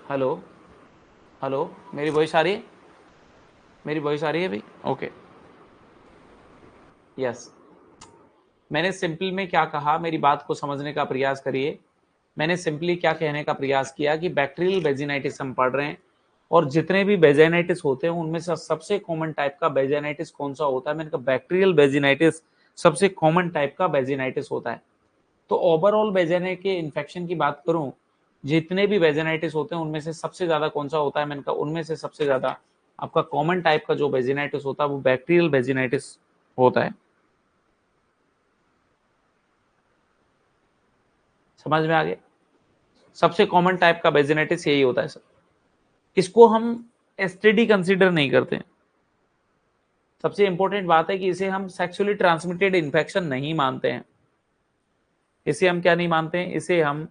Hello hello, मेरी voice आ रही है? मेरी वॉइस आ रही है भाई? Okay, yes. मैंने सिंपल में क्या कहा, मेरी बात को समझने का प्रयास करिए। मैंने सिंपली क्या कहने का प्रयास किया कि बैक्टीरियल वेजिनाइटिस हम पढ़ रहे हैं, और जितने भी वेजिनाइटिस होते हैं उनमें से सबसे कॉमन टाइप का वेजिनाइटिस कौन सा होता है? मैंने कहा बैक्टीरियल वेजिनाइटिस सबसे कॉमन टाइप का वेजिनाइटिस होता है। तो ओवरऑल वेजिना के इन्फेक्शन की बात करूं, जितने भी वेजिनाइटिस होते हैं उनमें से सबसे ज्यादा कौन सा होता है? मैंने कहा उनमें से सबसे ज्यादा आपका कॉमन टाइप का जो वेजिनाइटिस होता है वो बैक्टीरियल वेजिनाइटिस होता है। समझ में आ गया? सबसे कॉमन टाइप का वेजिनाइटिस यही होता है सर। इसको हम एसटीडी कंसीडर नहीं करते। सबसे इंपॉर्टेंट बात है कि इसे हम सेक्सुअली ट्रांसमिटेड इन्फेक्शन नहीं मानते हैं। इसे हम क्या नहीं मानते हैं? इसे हम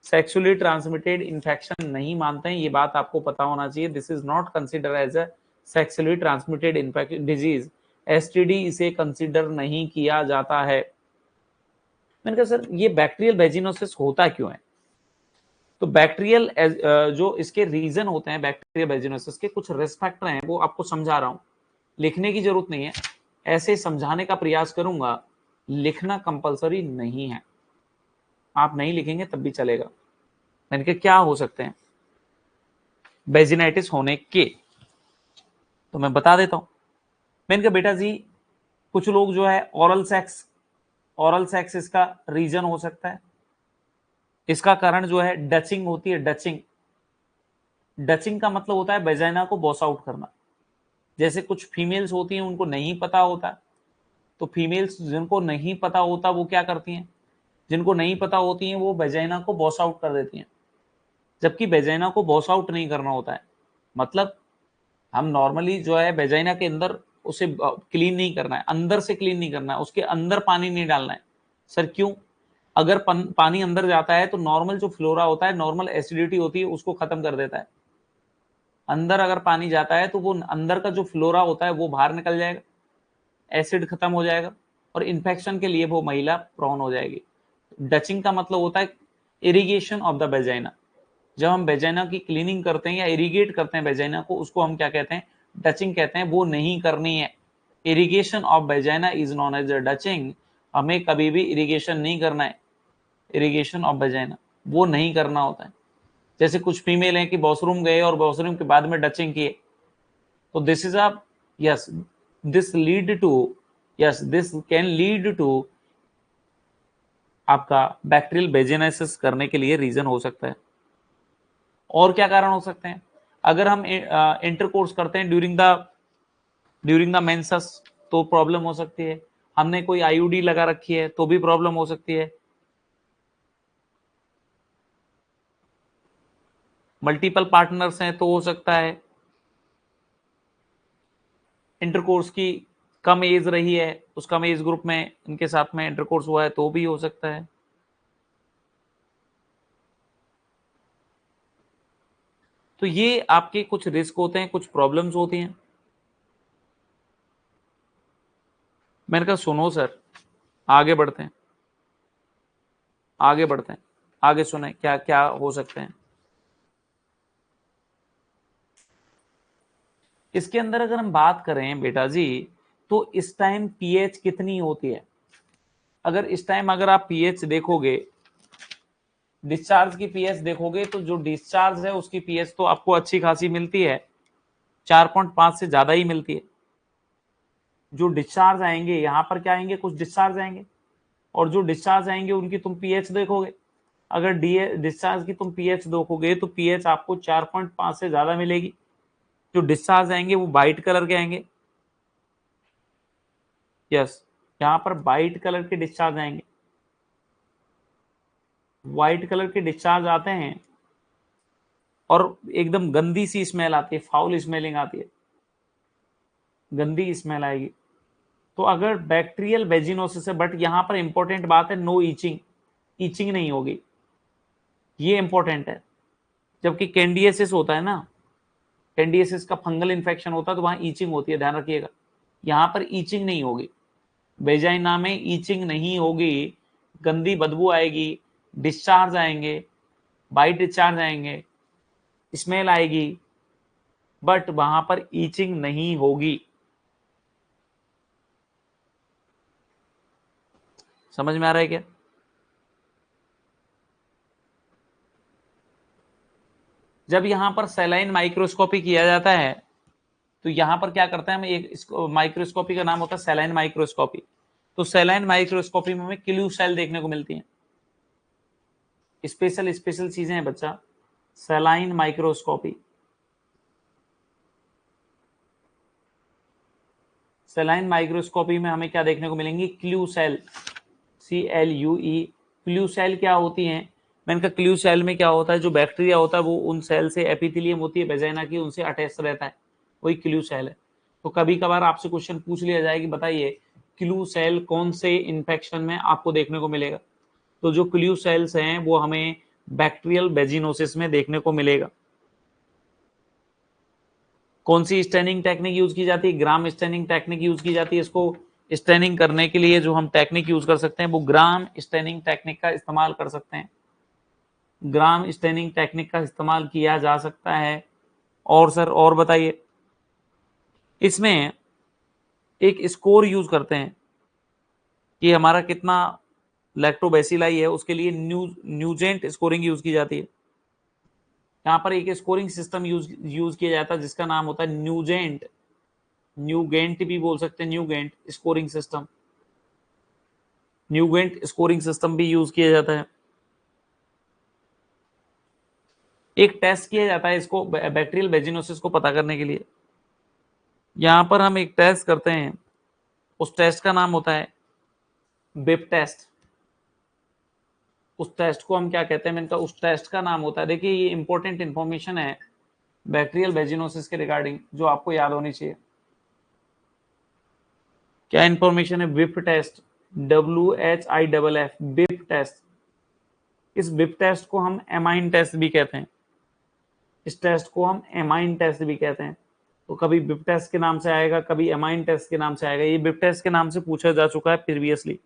सेक्सुअली ट्रांसमिटेड इन्फेक्शन नहीं मानते हैं। ये बात आपको पता होना चाहिए। This is not consider as a sexually transmitted infection disease. STD इसे कंसिडर नहीं किया जाता है। मैंने कहा सर ये बैक्टीरियल वेजिनोसिस होता क्यों है? तो बैक्टीरियल जो इसके रीजन होते हैं बैक्टीरियल वेजिनोसिस के, कुछ रिस्क फैक्टर हैं, वो आपको समझा रहा हूं। लिखने की जरूरत नहीं है, ऐसे समझाने का प्रयास करूंगा। लिखना कंपलसरी नहीं है, आप नहीं लिखेंगे तब भी चलेगा। मैंने कहा क्या हो सकते हैं वेजिनाइटिस होने के, तो मैं बता देता हूं। मैंने कहा बेटा जी, कुछ लोग जो है ओरल सेक्स इसका रीजन हो सकता है। इसका कारण जो है डचिंग होती है। डचिंग डचिंग का मतलब होता है वेजाइना को बॉस आउट करना। जैसे कुछ फीमेल्स होती हैं उनको नहीं पता होता, तो फीमेल्स जिनको नहीं पता होता वो क्या करती हैं? जिनको नहीं पता होती हैं वो वेजाइना को बॉस आउट कर देती हैं। जबकि वेजाइना को बॉस आउट नहीं करना होता है। मतलब हम नॉर्मली जो है वेजाइना के अंदर उसे क्लीन नहीं करना है, अंदर से क्लीन नहीं करना है, उसके अंदर पानी नहीं डालना है। सर क्यों? अगर पानी अंदर जाता है तो नॉर्मल जो फ्लोरा होता है, नॉर्मल एसिडिटी होती है, उसको खत्म कर देता है। अंदर अगर पानी जाता है तो वो अंदर का जो फ्लोरा होता है वो बाहर निकल जाएगा, एसिड खत्म हो जाएगा, और इन्फेक्शन के लिए वो महिला प्रोन हो जाएगी। डचिंग का मतलब होता है इरिगेशन ऑफ द वेजाइना। जब हम वेजाइना की क्लीनिंग करते हैं या इरिगेट करते हैं वेजाइना को, उसको हम क्या कहते हैं? डचिंग कहते हैं। वो नहीं करनी है। Irrigation of vagina is known as douching. हमें कभी भी इरिगेशन नहीं करना है। इरिगेशन ऑफ वेजाइना वो नहीं करना होता है। जैसे कुछ फीमेल हैं कि वॉशरूम गए और वॉशरूम के बाद में डचिंग किए, तो this is a yes this lead to yes this can lead to आपका बैक्टीरियल वेजिनाइसिस करने के लिए रीजन हो सकता है। और क्या कारण हो सकते हैं? अगर हम इंटरकोर्स करते हैं ड्यूरिंग द मेंसस, तो प्रॉब्लम हो सकती है। हमने कोई आईयूडी लगा रखी है तो भी प्रॉब्लम हो सकती है। मल्टीपल पार्टनर्स हैं तो हो सकता है। इंटरकोर्स की कम एज रही है, उस कम एज ग्रुप में इनके साथ में इंटरकोर्स हुआ है तो भी हो सकता है। तो ये आपके कुछ रिस्क होते हैं, कुछ प्रॉब्लम्स होती हैं। मैंने कहा सुनो सर, आगे बढ़ते हैं, आगे बढ़ते हैं, आगे सुने क्या क्या हो सकते हैं इसके अंदर। अगर हम बात करें बेटा जी, तो इस टाइम पीएच कितनी होती है? अगर इस टाइम अगर आप पीएच देखोगे, डिस्चार्ज की पीएच देखोगे, तो जो डिस्चार्ज है उसकी पीएच तो आपको अच्छी खासी मिलती है, 4.5 से ज्यादा ही मिलती है। जो डिस्चार्ज आएंगे यहाँ पर क्या आएंगे? कुछ डिस्चार्ज आएंगे, और जो डिस्चार्ज आएंगे उनकी तुम पीएच देखोगे। अगर डिस्चार्ज की तुम पीएच देखोगे तो पीएच आपको 4.5 से ज्यादा मिलेगी। जो डिस्चार्ज आएंगे वो वाइट कलर के आएंगे। यस, यहाँ पर वाइट कलर के डिस्चार्ज आएंगे। व्हाइट कलर के डिस्चार्ज आते हैं और एकदम गंदी सी स्मेल आती है, फाउल स्मेलिंग आती है, गंदी स्मेल आएगी। तो अगर बैक्टीरियल वेजिनोसिस है, बट यहां पर इंपॉर्टेंट बात है, नो ईचिंग, ईचिंग नहीं होगी, ये इंपॉर्टेंट है। जबकि कैंडियसिस होता है ना, कैंडियसिस का फंगल इन्फेक्शन होता है तो वहां ईचिंग होती है, ध्यान रखिएगा। यहां पर ईचिंग नहीं होगी, वेजाइना में ईचिंग नहीं होगी। गंदी बदबू आएगी, डिस्चार्ज आएंगे, वाइट डिस्चार्ज आएंगे, स्मेल आएगी, बट वहां पर ईचिंग नहीं होगी। समझ में आ रहा है क्या? जब यहां पर सैलाइन माइक्रोस्कोपी किया जाता है तो यहां पर क्या करते हैं हम, एक माइक्रोस्कोपी का नाम होता है सैलाइन माइक्रोस्कोपी। तो सैलाइन माइक्रोस्कोपी में हमें क्ल्यू सेल देखने को मिलती हैं। स्पेशल स्पेशल चीजें हैं बच्चा, सैलाइन माइक्रोस्कोपी। सैलाइन माइक्रोस्कोपी में हमें क्या देखने को मिलेंगी, clue cell, CLUE। Clue cell क्या होती हैं? मैंने कहा क्ल्यू सेल में क्या होता है, जो बैक्टीरिया होता है वो उन सेल से, एपिथेलियम होती है वेजाइना की, उनसे अटैच रहता है, वही क्ल्यू सेल है। तो कभी कभार आपसे क्वेश्चन पूछ लिया जाए कि बताइए क्ल्यू सेल कौन से इन्फेक्शन में आपको देखने को मिलेगा, तो जो क्ल्यू सेल्स हैं वो हमें बैक्टीरियल वेजिनोसिस में देखने को मिलेगा। कौन सी स्टेनिंग टेक्निक यूज की जाती है? ग्राम स्टेनिंग टेक्निक यूज की जाती है। इसको स्टेनिंग करने के लिए जो हम टेक्निक यूज कर सकते हैं वो ग्राम स्टेनिंग टेक्निक का इस्तेमाल कर सकते हैं। ग्राम स्टेनिंग टेक्निक का इस्तेमाल किया जा सकता है। और सर और बताइए, इसमें एक स्कोर यूज करते हैं कि हमारा कितना लैक्टोबैसिलाई है, उसके लिए न्यूजेंट स्कोरिंग यूज की जाती है। यहाँ पर एक स्कोरिंग सिस्टम यूज किया जाता है जिसका नाम होता है न्यूजेंट, न्यूगेंट भी बोल सकते हैं, न्यूगेंट स्कोरिंग सिस्टम, न्यूगेंट स्कोरिंग सिस्टम भी यूज किया जाता है। एक टेस्ट किया जाता है इसको बैक्टीरियल वेजिनोसिस को पता करने के लिए। यहां पर हम एक टेस्ट करते हैं, उस टेस्ट का नाम होता है बिप टेस्ट। उस टेस्ट को हम क्या कहते हैं, मैंने कहा उस टेस्ट का नाम होता है, देखिए ये इंपॉर्टेंट इंफॉर्मेशन है बैक्टीरियल वेजिनोसिस के रिगार्डिंग जो आपको याद होनी चाहिए। क्या इंफॉर्मेशन है? Whiff test, WHIFF, whiff test. इस बिप टेस्ट को हम एमाइन टेस्ट भी कहते हैं, इस टेस्ट को हम एमाइन टेस्ट भी कहते हैं। तो कभी बिप टेस्ट के नाम से आएगा, कभी एमाइन टेस्ट के नाम से आएगा। ये बिप टेस्ट के नाम से पूछा जा चुका है प्रीवियसली,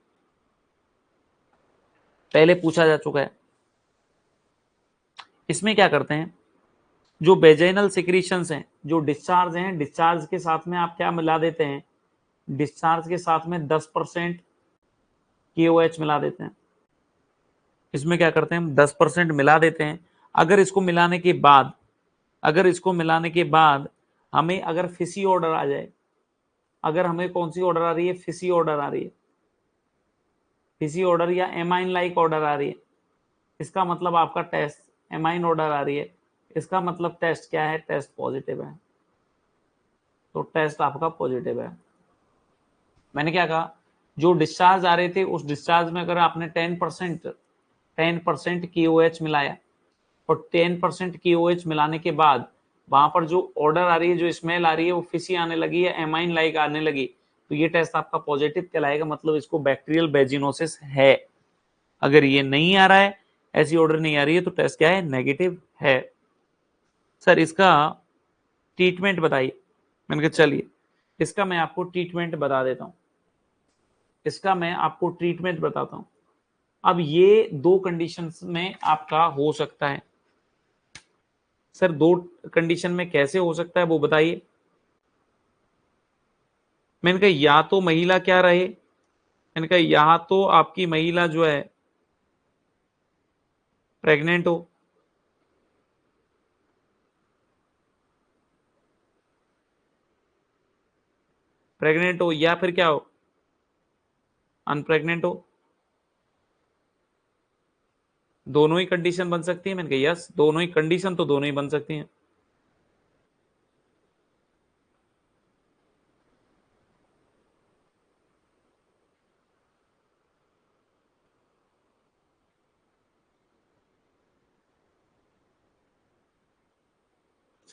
पहले पूछा जा चुका है। इसमें क्या करते हैं, जो वेजाइनल सिक्रीशंस हैं, जो डिस्चार्ज हैं, डिस्चार्ज के साथ में आप क्या मिला देते हैं, डिस्चार्ज के साथ में 10% KOH मिला देते हैं। इसमें क्या करते हैं हम, 10% मिला देते हैं। अगर इसको मिलाने के बाद, अगर इसको मिलाने के बाद हमें अगर फिसी ऑर्डर आ जाए, अगर हमें कौन सी ऑर्डर आ रही है, फिसी ऑर्डर आ रही है, फिसी ऑर्डर या एमाइन लाइक ऑर्डर आ रही है, इसका मतलब आपका टेस्ट एमाइन ऑर्डर आ रही है, इसका मतलब टेस्ट क्या है, टेस्ट पॉजिटिव है। तो टेस्ट आपका पॉजिटिव है। मैंने क्या कहा, जो डिस्चार्ज आ रहे थे उस डिस्चार्ज में अगर आपने 10% KOH मिलाया, और 10% KOH मिलाने के बाद वहां पर जो ऑर्डर आ रही है, जो स्मेल आ रही है, वो फिसी आने लगी है, एमाइन लाइक आने लगी, तो ये टेस्ट आपका पॉजिटिव कहलाएगा, मतलब इसको बैक्टीरियल वेजिनोसिस है। अगर ये नहीं आ रहा है, ऐसी ऑर्डर नहीं आ रही है, तो टेस्ट क्या है, नेगेटिव है। सर इसका ट्रीटमेंट बताइए। मैंने कहा चलिए इसका मैं आपको ट्रीटमेंट बता देता हूं, इसका मैं आपको ट्रीटमेंट बताता हूं। अब ये दो कंडीशंस में आपका हो सकता है। सर दो कंडीशन में कैसे हो सकता है वो बताइए। मैंने कहा या तो महिला क्या रहे, मैंने कहा या तो आपकी महिला जो है प्रेग्नेंट हो, प्रेग्नेंट हो, या फिर क्या हो, अनप्रेग्नेंट हो। दोनों ही कंडीशन बन सकती है। मैंने कहा यस, दोनों ही कंडीशन तो दोनों ही बन सकती हैं।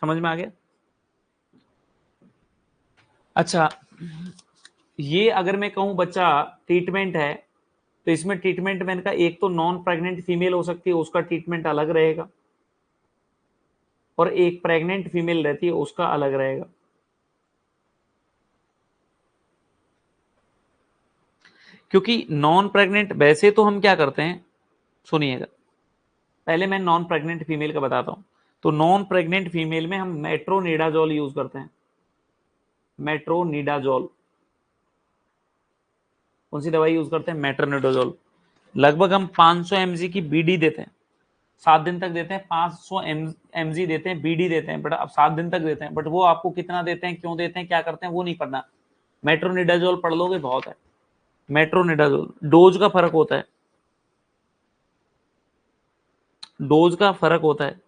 समझ में आ गया? अच्छा, ये अगर मैं कहूं बच्चा ट्रीटमेंट है, तो इसमें ट्रीटमेंट मैंने कहा एक तो नॉन प्रेग्नेंट फीमेल हो सकती है, उसका ट्रीटमेंट अलग रहेगा, और एक प्रेग्नेंट फीमेल रहती है उसका अलग रहेगा। क्योंकि नॉन प्रेग्नेंट वैसे तो हम क्या करते हैं, सुनिएगा, पहले मैं नॉन प्रेग्नेंट फीमेल का बताता हूं। तो नॉन प्रेग्नेंट फीमेल में हम मेट्रोनिडाजोल यूज करते हैं, मेट्रोनिडाजोल। कौन सी दवाई यूज करते हैं? मेट्रोनिडाजोल। लगभग हम 500 mg की बीडी देते हैं, 7 दिन तक देते हैं। 500 mg देते हैं, बीडी देते हैं, बट अब 7 दिन तक देते हैं। बट वो आपको कितना देते हैं, क्यों देते हैं, क्या करते हैं, वो नहीं पढ़ना। मेट्रोनिडाजोल पढ़ लोगे बहुत है। मेट्रोनिडाजोल डोज का फर्क होता है, डोज का फर्क होता है।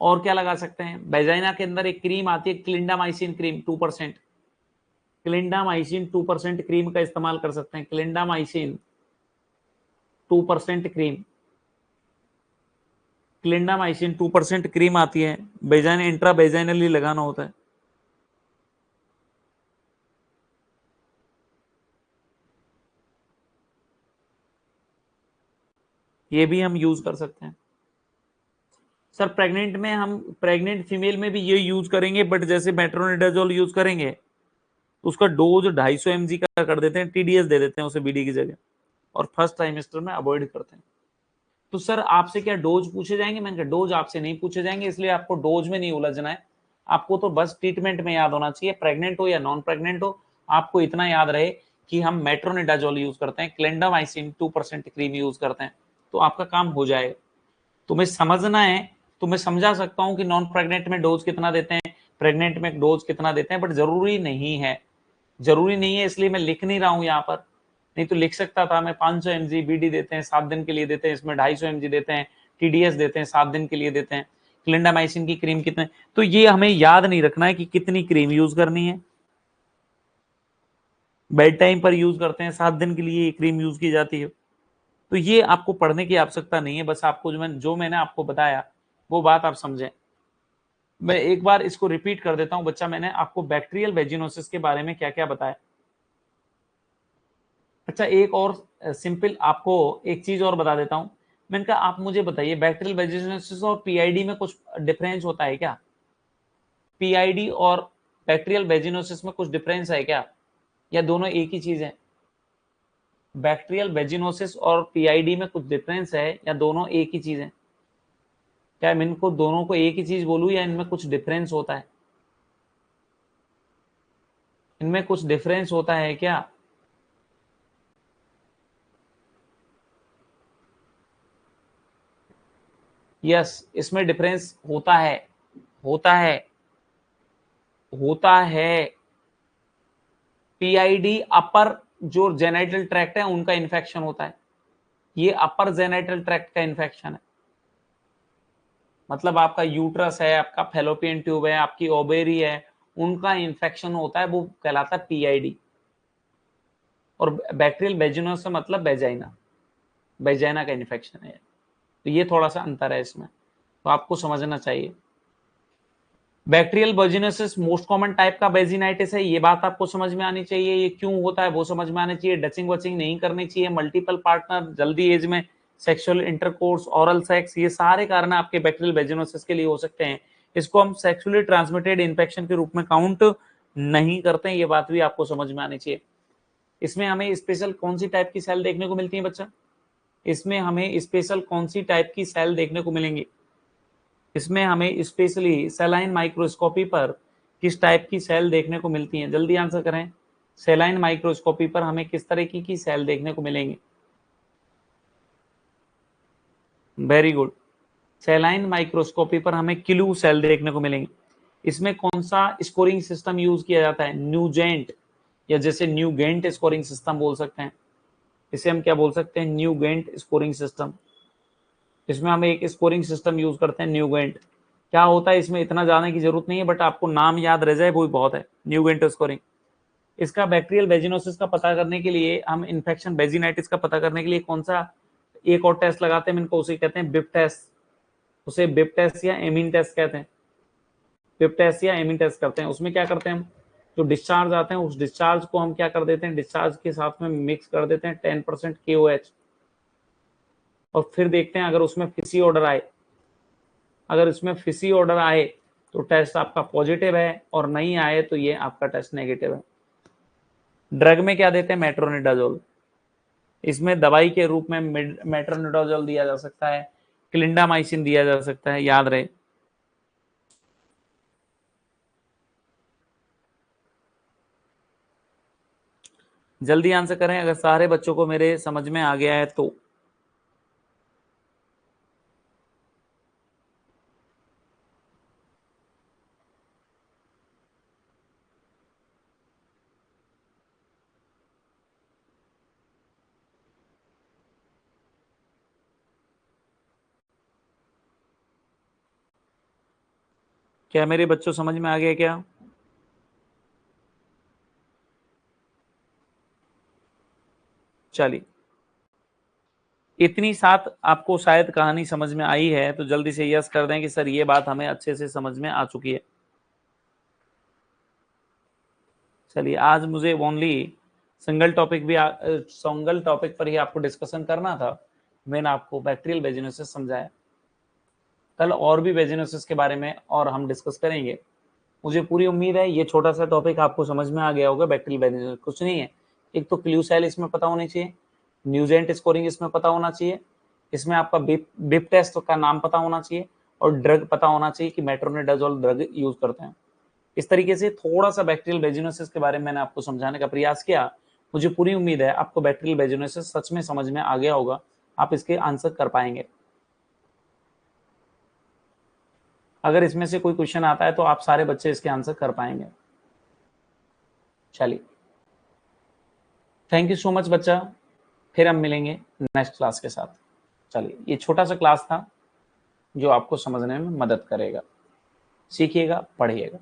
और क्या लगा सकते हैं? वेजाइना के अंदर एक क्रीम आती है, क्लिंडामाइसिन क्रीम 2%। क्लिंडामाइसिन 2% क्रीम का इस्तेमाल कर सकते हैं। क्लिंडामाइसिन 2% क्रीम, क्लिंडामाइसिन 2% क्रीम आती है, वेजाइना इंट्रा वेजाइनली लगाना होता है। ये भी हम यूज कर सकते हैं। सर प्रेग्नेंट में हम, प्रेग्नेंट फीमेल में भी ये यूज करेंगे, बट जैसे मेट्रोनिडाजोल यूज करेंगे उसका डोज 250 mg का कर देते हैं, टीडीएस दे देते हैं उसे बीडी की जगह, और फर्स्ट ट्राइमेस्टर में अवॉइड करते हैं। तो सर आपसे क्या डोज पूछे जाएंगे? मैंने कहा डोज आपसे नहीं पूछे जाएंगे, इसलिए आपको डोज में नहीं उलझना है। आपको तो बस ट्रीटमेंट में याद होना चाहिए, प्रेग्नेंट हो या नॉन प्रेग्नेंट हो, आपको इतना याद रहे कि हम मेट्रोनिडाजोल यूज करते हैं, क्लिंडामाइसिन 2% क्रीम यूज करते हैं, तो आपका काम हो जाएगा। तुम्हें समझना है तो मैं समझा सकता हूं कि नॉन प्रेग्नेंट में डोज कितना देते हैं, प्रेग्नेंट में डोज कितना देते हैं, बट जरूरी नहीं है, जरूरी नहीं है, इसलिए मैं लिख नहीं रहा हूं यहाँ पर। नहीं तो लिख सकता था मैं, 500 mg बीडी देते हैं, 7 दिन के लिए देते हैं, इसमें 250 mg देते हैं, टीडीएस देते हैं, 7 दिन के लिए देते हैं, क्लिंडामाइसिन की क्रीम कितने। तो ये हमें याद नहीं रखना है कि कितनी क्रीम यूज करनी है। बेड टाइम पर यूज करते हैं, 7 दिन के लिए ये क्रीम यूज की जाती है। तो ये आपको पढ़ने की आवश्यकता नहीं है, बस आपको जो मैंने आपको बताया वो बात आप समझें। मैं एक बार इसको रिपीट कर देता हूं बच्चा, मैंने आपको बैक्टीरियल वेजिनोसिस के बारे में क्या क्या बताया। अच्छा एक और सिंपल आपको एक चीज और बता देता हूं। मैंने कहा आप मुझे बताइए, बैक्टीरियल वेजिनोसिस और पीआईडी में कुछ डिफरेंस होता है क्या? पीआईडी और बैक्टीरियल वेजिनोसिस में कुछ डिफरेंस है क्या, या दोनों एक ही चीज है? बैक्टीरियल वेजिनोसिस और पीआईडी में कुछ डिफरेंस है या दोनों एक ही चीज है? क्या मैं इनको दोनों को एक ही चीज बोलूं या इनमें कुछ डिफरेंस होता है? इनमें कुछ डिफरेंस होता है क्या? यस, इसमें डिफरेंस होता है, होता है, होता है। पीआईडी अपर जो जेनाइटल ट्रैक्ट है उनका इन्फेक्शन होता है, ये अपर जेनाइटल ट्रैक्ट का इन्फेक्शन है। मतलब आपका यूट्रस है, आपका फेलोपियन ट्यूब है, आपकी ओवेरी है, उनका इन्फेक्शन होता है, वो कहलाता है पीआईडी। और बैक्टीरियल वेजिनोसिस से मतलब वेजाइना, वेजाइना का इन्फेक्शन है। तो ये थोड़ा सा अंतर है इसमें, तो आपको समझना चाहिए। Bacterial vaginosis most common type का वेजिनाइटिस है, ये बात आपको समझ में आनी चाहिए। ये क्यों होता है वो समझ में आनी चाहिए। डचिंग वचिंग नहीं करनी चाहिए, मल्टीपल पार्टनर, जल्दी एज में सेक्सुअल इंटरकोर्स, ओरल सेक्स, ये सारे कारण आपके बैक्टीरियल वेजिनोसिस के लिए हो सकते हैं। इसको हम सेक्सुअली ट्रांसमिटेड इन्फेक्शन के रूप में काउंट नहीं करते हैं, ये बात भी आपको समझ में आनी चाहिए। इसमें हमें स्पेशल कौन सी टाइप की सेल देखने को मिलती है बच्चा? इसमें हमें स्पेशल कौन सी टाइप की सेल देखने को मिलेंगी? इसमें हमें स्पेशली सेलाइन माइक्रोस्कोपी पर किस टाइप की सेल देखने को मिलती हैं? जल्दी आंसर करें। सेलाइन माइक्रोस्कोपी पर हमें किस तरह की सेल देखने को मिलेंगी? Very good. सेलाइन माइक्रोस्कोपी पर हमें क्लू सेल देखने को मिलेंगी। इसमें कौन सा स्कोरिंग सिस्टम यूज किया जाता है? न्यूजेंट, या जैसे न्यूगेंट स्कोरिंग सिस्टम बोल सकते हैं। इसे हम क्या बोल सकते हैं? न्यूगेंट स्कोरिंग सिस्टम। इसमें हम एक स्कोरिंग सिस्टम यूज करते हैं न्यूगेंट। क्या होता है इसमें इतना जानने की जरूरत नहीं है, बट आपको नाम याद रह जाए वो ही बहुत है, न्यूगेंट स्कोरिंग। इसका बैक्टीरियल वेजिनोसिस का पता करने के लिए, हम इन्फेक्शन वेजिनाइटिस का पता करने के लिए कौन सा एक और टेस्ट लगाते हैं, इनको उसे कहते हैं बिप टेस्ट। उसे बिप टेस्ट या एमीन टेस्ट कहते हैं। बिप टेस्ट या एमीन टेस्ट करते हैं। उसमें क्या करते हैं हम, जो डिस्चार्ज आते हैं उस डिस्चार्ज को हम क्या कर देते हैं, डिस्चार्ज के साथ में मिक्स कर देते हैं 10% KOH, और फिर देखते हैं अगर उसमें फिशी ऑर्डर आए। अगर इसमें फिशी ऑर्डर आए तो टेस्ट आपका पॉजिटिव है, और नहीं आए तो ये आपका टेस्ट नेगेटिव है। ड्रग में क्या देते हैं? मेट्रोनिडाजोल। इसमें दवाई के रूप में मेट्रोनिडाजोल दिया जा सकता है, क्लिंडामाइसिन दिया जा सकता है, याद रहे। जल्दी आंसर करें अगर सारे बच्चों को मेरे समझ में आ गया है तो। क्या मेरे बच्चों समझ में आ गया क्या? चलिए, इतनी साथ आपको शायद कहानी समझ में आई है तो जल्दी से यस कर दें कि सर ये बात हमें अच्छे से समझ में आ चुकी है। चलिए, आज मुझे ओनली सिंगल टॉपिक पर ही आपको डिस्कशन करना था। मैंने आपको बैक्टीरियल वेजिनोसिस समझाया। कल और भी वेजिनोसिस के बारे में और हम डिस्कस करेंगे। मुझे पूरी उम्मीद है ये छोटा सा टॉपिक आपको समझ में आ गया होगा। बैक्टीरियल वेजिनोसिस कुछ नहीं है, एक तो क्ल्यूसेल इसमें पता होनी चाहिए, न्यूजेंट स्कोरिंग इसमें पता होना चाहिए, इसमें आपका बिप टेस्ट का नाम पता होना चाहिए और ड्रग पता होना चाहिए कि मेट्रोनिडाजोल ड्रग यूज करते हैं। इस तरीके से थोड़ा सा बैक्टीरियल वेजिनोसिस के बारे में मैंने आपको समझाने का प्रयास किया। मुझे पूरी उम्मीद है आपको बैक्टीरियल वेजिनोसिस सच में समझ में आ गया होगा, आप इसके आंसर कर पाएंगे। अगर इसमें से कोई क्वेश्चन आता है तो आप सारे बच्चे इसके आंसर कर पाएंगे। चलिए, थैंक यू सो मच बच्चा, फिर हम मिलेंगे नेक्स्ट क्लास के साथ। चलिए, ये छोटा सा क्लास था जो आपको समझने में मदद करेगा। सीखिएगा, पढ़िएगा।